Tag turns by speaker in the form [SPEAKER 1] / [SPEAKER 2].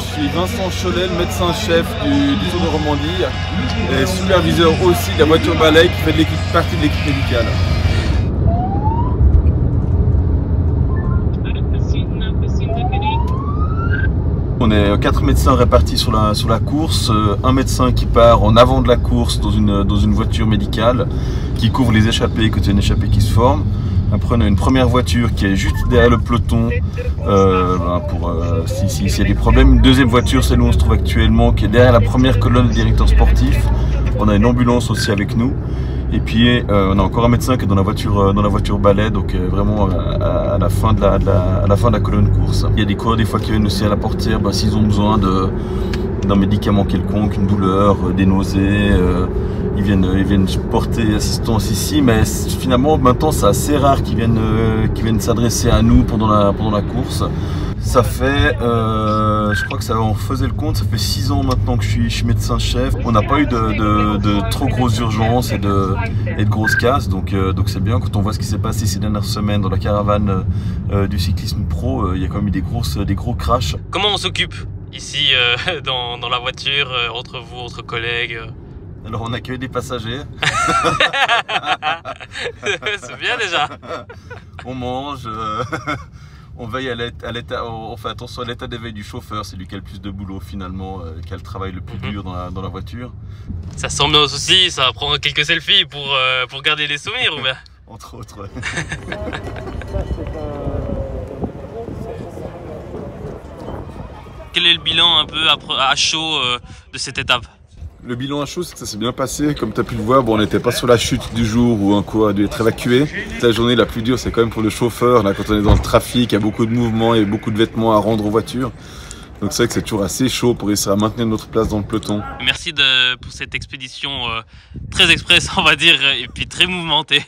[SPEAKER 1] suis Vincent Cholet, le médecin-chef du Tour de Romandie et superviseur aussi de la voiture balai qui fait partie de l'équipe médicale. On est 4 médecins répartis sur la course, un médecin qui part en avant de la course dans une voiture médicale qui couvre les échappées quand il y a une échappée qui se forme. Après on a une première voiture qui est juste derrière le peloton pour s'il y a des problèmes. Une deuxième voiture, celle où on se trouve actuellement, qui est derrière la première colonne de directeur sportif. On a une ambulance aussi avec nous. Et puis on a encore un médecin qui est dans la voiture balai, donc vraiment à la fin de la colonne course. Il y a des coureurs des fois qui viennent aussi à la portière s'ils ont besoin d'un médicament quelconque, une douleur, des nausées. Ils viennent porter assistance ici, mais finalement maintenant c'est assez rare qu'ils viennent s'adresser à nous pendant la course. Ça fait, je crois que on faisait le compte, ça fait 6 ans maintenant que je suis médecin-chef. On n'a pas eu de trop grosses urgences et de grosses casses, donc c'est bien. Quand on voit ce qui s'est passé ces dernières semaines dans la caravane du cyclisme pro, il y a quand même eu des gros crashs.
[SPEAKER 2] Comment on s'occupe ici dans la voiture, entre vous, entre collègues?
[SPEAKER 1] Alors on accueille des passagers.
[SPEAKER 2] C'est bien déjà.
[SPEAKER 1] On mange. On veille on fait attention à l'état d'éveil du chauffeur, c'est lui qui a le plus de boulot finalement, qui a le travail le plus dur dans la voiture.
[SPEAKER 2] Ça s'ambiance aussi, ça va prendre quelques selfies pour garder les souvenirs ou bien?
[SPEAKER 1] Entre autres, ouais.
[SPEAKER 2] Quel est le bilan un peu à chaud de cette étape?
[SPEAKER 1] Le bilan à chaud, c'est que ça s'est bien passé. Comme tu as pu le voir, on n'était pas sur la chute du jour où un coureur a dû être évacué. La journée la plus dure, c'est quand même pour le chauffeur. Là, quand on est dans le trafic, il y a beaucoup de mouvements et beaucoup de vêtements à rendre aux voitures. Donc c'est vrai que c'est toujours assez chaud pour essayer à maintenir notre place dans le peloton.
[SPEAKER 2] Merci pour cette expédition très express, on va dire, et puis très mouvementée.